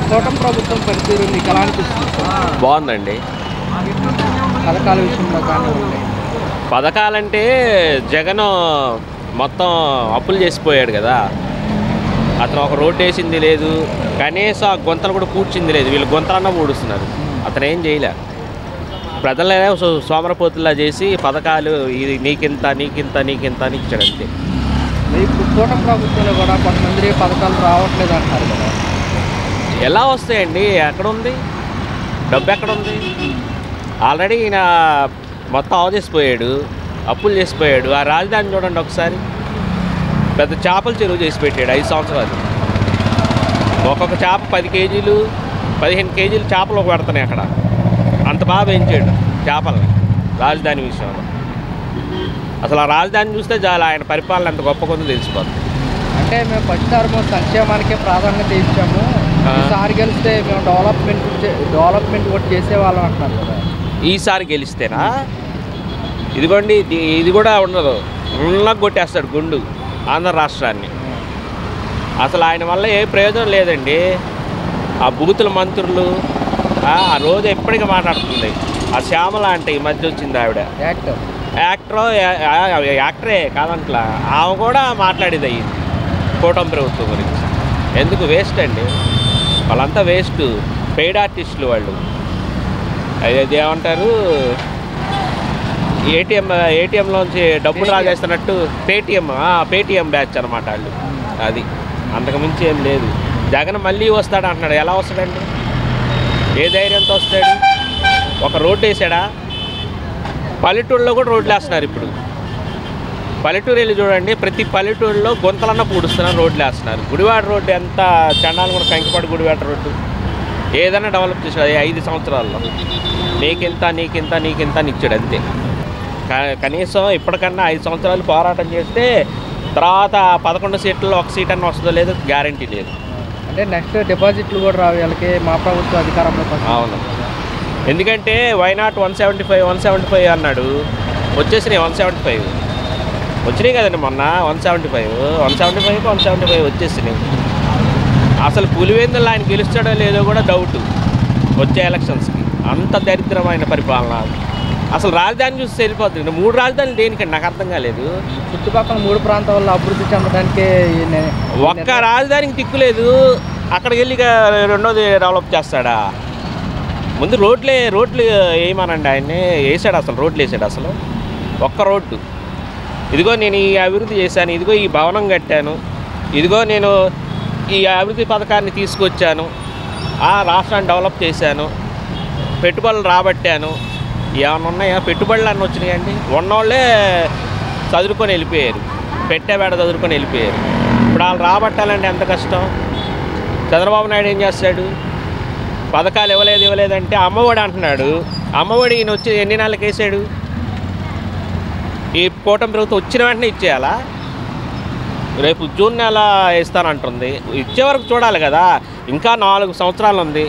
కూటమి ప్రభుత్వం పనితీరు మీకు ఎలా అనిపిస్తుంది? బాగుందండి. పథకాల విషయంలో కానివ్వండి. పథకాలంటే జగన్ మొత్తం అప్పులు చేసిపోయాడు కదా. అతను ఒక రోడ్డు వేసింది లేదు, కనీసం ఆ గుంతలు కూడా పూడ్చింది లేదు. వీళ్ళు గుంతలన్నా పూడుస్తున్నారు, అతను ఏం చేయలే. ప్రజలనే సోమరపోతుల్లా చేసి పథకాలు ఇది నీకింత నీకింత నీకింత అని ఇచ్చాడు అంతే. ఇప్పుడు కూటమి ప్రభుత్వంలో కూడా కొంతమంది పథకాలు రావట్లేదు అంటారు కదా. ఎలా వస్తాయండి? ఎక్కడుంది డబ్బు? ఎక్కడుంది? ఆల్రెడీ ఈయన మొత్తం చేసిపోయాడు, అప్పులు చేసిపోయాడు. ఆ రాజధాని చూడండి ఒకసారి, పెద్ద చేపల చెరువు చేసి పెట్టాడు 5 సంవత్సరాలు. ఒక్కొక్క చేప 10 కేజీలు 15 కేజీలు చేపలు పెడుతున్నాయి అక్కడ. అంత బాగా పెంచాడు చేపలని రాజధాని విషయంలో. అసలు ఆ రాజధాని చూస్తే చాలా ఆయన పరిపాలన ఎంత గొప్ప కొందో తెలిసిపోతుంది. అంటే మేము పట్టారు సంక్షేమానికే ప్రాధాన్యత ఇచ్చాము, ఈసారి గెలిస్తే మేము డెవలప్మెంట్ కూడా చేసేవాళ్ళం అంటున్నారు కదా. ఈసారి గెలిస్తేనా? ఇదిగోండి, ఇది కూడా ఉండదు, ఉన్నకు కొట్టేస్తాడు గుండు ఆంధ్ర రాష్ట్రాన్ని. అసలు ఆయన వల్ల ఏ ప్రయోజనం లేదండి. ఆ బూతుల మంత్రులు ఆ రోజు ఎప్పటికీ మాట్లాడుతుంది. ఆ శ్యామల అంటే ఈ మధ్య వచ్చింది ఆవిడ, యాక్టరే కాదంట్లా, ఆమె కూడా మాట్లాడేది అయ్యింది కూటమి ప్రభుత్వం గురించి. ఎందుకు? వేస్ట్ అండి, వాళ్ళంతా వేస్ట్, పెయిడ్ ఆర్టిస్టులు వాళ్ళు. అది ఏమంటారు, ఏటీఎంలోంచి డబ్బులు రాజేస్తున్నట్టు పేటీఎం బ్యాచ్ అనమాట వాళ్ళు. అది అంతకుమించి ఏం లేదు. జగన్ మళ్ళీ వస్తాడు అంటున్నాడు. ఎలా వస్తాడండి? ఏ ధైర్యంతో వస్తాడు? ఒక రోడ్డు వేసాడా? పల్లెటూరులో కూడా రోడ్లు వేస్తున్నారు ఇప్పుడు. పల్లెటూరు వెళ్ళి చూడండి, ప్రతి పల్లెటూరులో గుంతలన్నా పూడుస్తున్నారు, రోడ్లు వేస్తున్నారు. గుడివాడ రోడ్డు ఎంత చండాలు కూడా, కంకిపాడు గుడివాడ రోడ్డు ఏదైనా డెవలప్ చేసాడు 5 సంవత్సరాల్లో. నీకింత నీకింత నీకింత అని ఇచ్చాడు అంతే. కనీసం ఇప్పటికన్నా 5 సంవత్సరాలు పోరాటం చేస్తే తర్వాత 11 సీట్లలో 1 సీట్ అన్న వస్తుందో లేదో గ్యారంటీ లేదు. అంటే నెక్స్ట్ డిపాజిట్లు కూడా రావు వీళ్ళకి, మా ప్రభుత్వం అధికారంలో. అవును, ఎందుకంటే వైనాట్ 175 అన్నాడు, వచ్చేసినాయి 175 వచ్చినాయి కదండి మొన్న. 175 వచ్చేసినాయి. అసలు పులివెందులు ఆయన గెలుస్తాడో లేదో కూడా డౌట్ వచ్చే ఎలక్షన్స్కి. అంత దరిద్రమైన పరిపాలన. అసలు రాజధాని చూసి వెళ్ళిపోతుంది. 3 రాజధానులు దేనికండి? నాకు అర్థం కాలేదు. చుట్టుపక్కల 3 ప్రాంతాల్లో అభివృద్ధి చెందడానికి ఒక్క రాజధానికి దిక్కులేదు. అక్కడికి వెళ్ళి రెండోది డెవలప్ చేస్తాడా? ముందు రోడ్లు వేయమనండి ఆయన్ని. వేసాడు అసలు, రోడ్లు వేసాడు అసలు? ఒక్క రోడ్డు, ఇదిగో నేను ఈ అభివృద్ధి చేశాను, ఇదిగో ఈ భవనం కట్టాను, ఇదిగో నేను ఈ అభివృద్ధి పథకాన్ని తీసుకొచ్చాను, ఆ రాష్ట్రాన్ని డెవలప్ చేశాను, పెట్టుబడులు రాబట్టాను. ఏమన్నా ఉన్నాయా? పెట్టుబడులు అన్నీ వచ్చినాయండి. ఉన్నోళ్ళే చదువుకొని వెళ్ళిపోయారు, పెట్టేబేడ చదువుకొని వెళ్ళిపోయారు. ఇప్పుడు వాళ్ళు రాబట్టాలంటే ఎంత కష్టం. చంద్రబాబు నాయుడు ఏం చేస్తాడు? పథకాలు ఇవ్వలేదంటే అమ్మఒడి అంటున్నాడు. అమ్మఒడి ఈయన వచ్చి ఎన్ని నెలలకు వేసాడు? ఈ కూటమి ప్రభుత్వం వచ్చిన వెంటనే ఇచ్చేయాలా? రేపు జూన్ నెల ఇస్తానంటుంది. ఇచ్చే వరకు చూడాలి కదా. ఇంకా 4 సంవత్సరాలు ఉంది.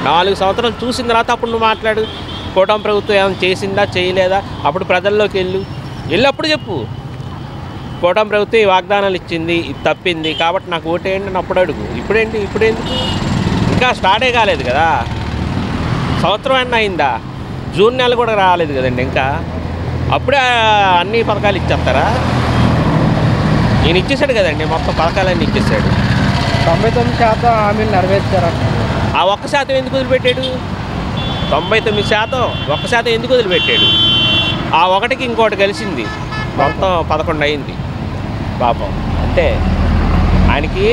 4 సంవత్సరాలు చూసిన తర్వాత అప్పుడు నువ్వు మాట్లాడు. కూటమి ప్రభుత్వం ఏమైనా చేసిందా చేయలేదా? అప్పుడు ప్రజల్లోకి వెళ్ళప్పుడు చెప్పు. కూటమి ప్రభుత్వం ఈ వాగ్దానాలు ఇచ్చింది, ఇది తప్పింది కాబట్టి నాకు ఓటేయండి అని అప్పుడు అడుగు. ఇప్పుడేందుకు? ఇంకా స్టార్టే కాలేదు కదా. సంవత్సరం అన్న అయిందా? జూన్ నెల కూడా రాలేదు కదండి ఇంకా. అప్పుడే అన్ని పథకాలు ఇచ్చేస్తారా? నేను ఇచ్చేసాడు కదండి, మొత్తం పథకాలన్నీ ఇచ్చేసాడు. 99% హామీలు నెరవేర్చారంట. ఆ 1% ఎందుకు వదిలిపెట్టాడు? 99% 1% ఎందుకు వదిలిపెట్టాడు? ఆ ఒకటికి ఇంకోటి కలిసింది, మొత్తం 11 అయింది పాపం. అంతే. ఆయనకి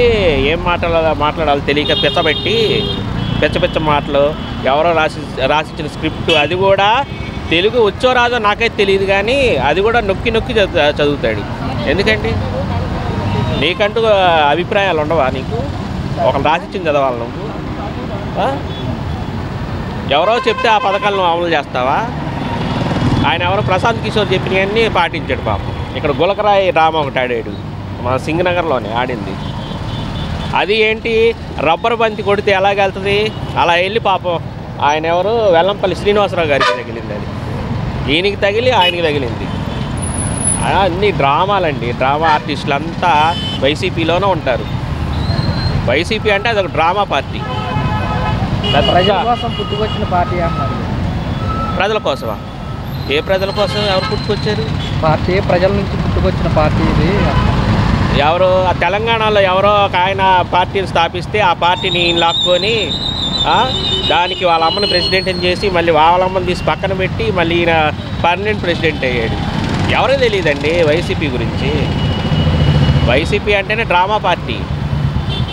ఏం మాట్లాడాలో తెలియక పిచ్చ మాటలు, ఎవరో రాసిచ్చిన స్క్రిప్ట్, అది కూడా తెలుగు వచ్చో రాదో నాకైతే తెలియదు కానీ అది కూడా నొక్కి చదువుతాడు. ఎందుకండి? నీకంటూ అభిప్రాయాలు ఉండవా నీకు? ఒకరు రాసిచ్చింది చదవాలి నువ్వు? ఎవరో చెప్తే ఆ పథకాలను అమలు చేస్తావా? ఆయన ఎవరో ప్రశాంత్ కిషోర్ చెప్పినవన్నీ పాటించాడు పాపం. ఇక్కడ గులకరాయి డ్రామా ఒకటి ఆడాడు, మన సింగనగర్లోనే ఆడింది. అది ఏంటి, రబ్బర్ బంతి కొడితే ఎలాగెళ్తుంది అలా వెళ్ళి పాపం ఆయన ఎవరు వెల్లంపల్లి శ్రీనివాసరావు గారికి తగిలింది. అది ఈయనకి తగిలి ఆయనకి తగిలింది. అన్ని డ్రామాలండి. డ్రామా ఆర్టిస్టులు అంతా వైసీపీలోనే ఉంటారు. వైసీపీ అంటే అదొక డ్రామా పార్టీ. ప్రజల కోసం పుట్టుకొచ్చిన పార్టీ అన్నారు. ప్రజల కోసమా? ఏ ప్రజల కోసం ఎవరు పుట్టుకొచ్చారు? పార్టీ ప్రజల నుంచి పుట్టుకొచ్చిన పార్టీ ఇది. ఎవరో ఆ తెలంగాణలో ఎవరో ఒక ఆయన పార్టీని స్థాపిస్తే ఆ పార్టీని ఈయన లాక్కొని దానికి వాళ్ళ అమ్మని ప్రెసిడెంట్ని చేసి మళ్ళీ వాళ్ళ అమ్మని తీసి పక్కన పెట్టి మళ్ళీ ఈయన పర్మనెంట్ ప్రెసిడెంట్ అయ్యాడు. ఎవరో తెలియదండి వైసీపీ గురించి. వైసీపీ అంటేనే డ్రామా పార్టీ.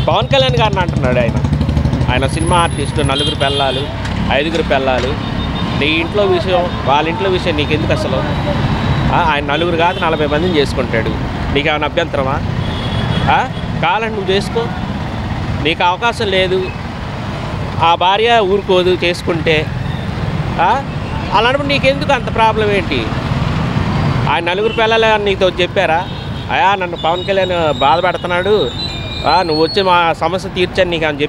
పవన్ కళ్యాణ్ గారిని అంటున్నాడు ఆయన సినిమా ఆర్టిస్టు, 4 పిల్లలు 5 పిల్లలు. నీ ఇంట్లో విషయం వాళ్ళ ఇంట్లో విషయం నీకెందుకు అసలు? ఆయన 4 కాదు 40 మందిని చేసుకుంటాడు. నీకేమైనా అభ్యంతరమా? కావాలంటే నువ్వు చేసుకో, నీకు అవకాశం లేదు. ఆ భార్య ఊరుకోదు చేసుకుంటే. అలాంటప్పుడు నీకెందుకు అంత ప్రాబ్లం ఏంటి? ఆయన 4 పిల్లలు నీతో చెప్పారా? నన్ను పవన్ కళ్యాణ్ బాధ పెడుతున్నాడు, నువ్వు వచ్చి మా సమస్య తీర్చని నీకు అని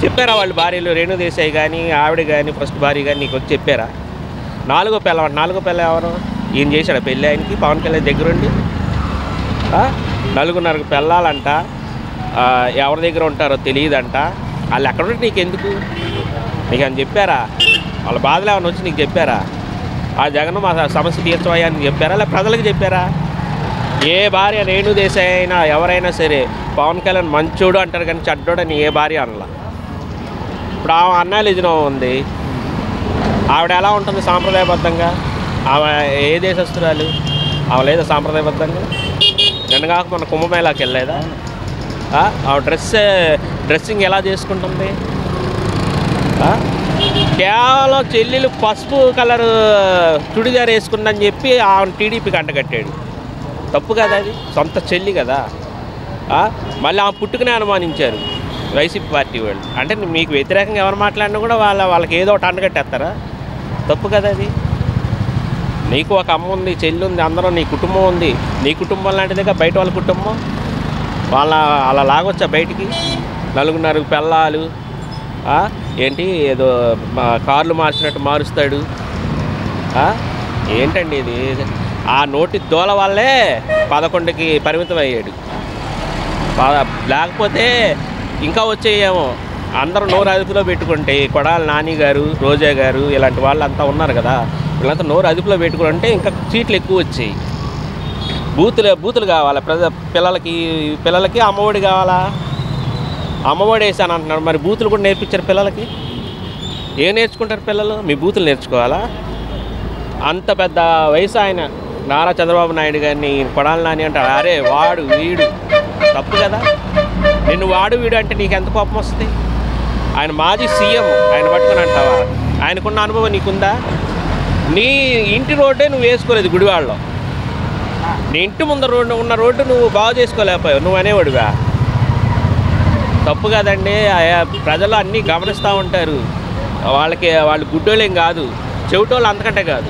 చెప్పారా వాళ్ళు భార్యలు? రేణు దేశాయి కానీ ఆవిడ కానీ ఫస్ట్ భార్య కానీ నీకు వచ్చి చెప్పారా? 4వ పిల్ల ఎవరు? ఈయన చేశాడు పెళ్ళి ఆయనకి పవన్ కళ్యాణ్ దగ్గరుండి. 4 పిల్లలంట, ఎవరి దగ్గర ఉంటారో తెలియదంట. వాళ్ళు ఎక్కడుంటే నీకెందుకు? నీకు అని చెప్పారా? వాళ్ళ బాధలు ఏమైనా వచ్చి నీకు చెప్పారా? ఆ జగన్ మా సమస్య తీర్చవయ్యా అని చెప్పారా? లేదా ప్రజలకు చెప్పారా? ఏ భార్య రేణు దేశాయి అయినా ఎవరైనా సరే పవన్ కళ్యాణ్ మంచోడు అంటారు కానీ చెడ్డోడు అని ఏ భార్య అనలా. ఇప్పుడు ఆమె అన్నాలిజనం ఉంది, ఆవిడ ఎలా ఉంటుంది సాంప్రదాయబద్ధంగా? ఆమె ఏ దేశస్తురాలు? ఆమె లేదా సాంప్రదాయబద్ధంగా? నిన్నగాక మన కుంభమేళాకి వెళ్ళలేదా? ఆమె డ్రెస్సింగ్ ఎలా చేసుకుంటుంది? కేవలం చెల్లెలు పసుపు కలర్ చుడిదార్ వేసుకుందని చెప్పి ఆమె టీడీపీకి అంటగట్టాడు. తప్పు కదా అది? సొంత చెల్లి కదా. మళ్ళీ ఆమె పుట్టుకనే అనుమానించారు వైసీపీ పార్టీ వాళ్ళు. అంటే మీకు వ్యతిరేకంగా ఎవరు మాట్లాడినా కూడా వాళ్ళకి ఏదో ఒకటి అంటగట్టేస్తారా? తప్పు కదా అది? నీకు ఒక అమ్మ ఉంది, చెల్లి ఉంది, అందరూ నీ కుటుంబం ఉంది. నీ కుటుంబం లాంటిదిగా బయట వాళ్ళ కుటుంబం. అలా లాగొచ్చా బయటికి? 4 పిల్లలు ఏంటి ఏదో కార్లు మార్చినట్టు మారుస్తాడు. ఏంటండి ఇది? ఆ నోటి దోల వల్లే 11కి పరిమితం అయ్యాడు. లేకపోతే ఇంకా వచ్చేయేమో. అందరూ నోరు అదుపులో పెట్టుకుంటే కొడాలి నాని గారు, రోజా గారు ఇలాంటి వాళ్ళంతా ఉన్నారు కదా, వీళ్ళంతా నోరు అదుపులో పెట్టుకుంటే ఇంకా సీట్లు ఎక్కువ వచ్చాయి. బూతులు కావాలా పిల్లలకి అమ్మఒడి కావాలా? అమ్మఒడి వేసాను అంటున్నారు, మరి బూతులు కూడా నేర్పించారు పిల్లలకి. ఏం నేర్చుకుంటారు పిల్లలు? మీ బూతులు నేర్చుకోవాలా? అంత పెద్ద వయసు ఆయన నారా చంద్రబాబు నాయుడు గారిని కొడాలి నాని అంటారు. అరే వాడు వీడు, తప్పు కదా? నిన్ను వాడు వీడు అంటే నీకు ఎంత కోపం వస్తుంది? ఆయన మాజీ సీఎం, ఆయన పట్టుకుని అంటావా? ఆయనకున్న అనుభవం నీకుందా? నీ ఇంటి రోడ్డే నువ్వు వేసుకోలేదు గుడివాడలో. నీ ఇంటి ముందర ఉన్న రోడ్డు నువ్వు బాగు చేసుకోలేకపోయావు, నువ్వు అనేవాడుగా. తప్పు కదండి. ప్రజలు అన్నీ గమనిస్తూ ఉంటారు. వాళ్ళు గుడ్డోళ్ళేం కాదు, చెవిటోళ్ళు అంతకంటే కాదు.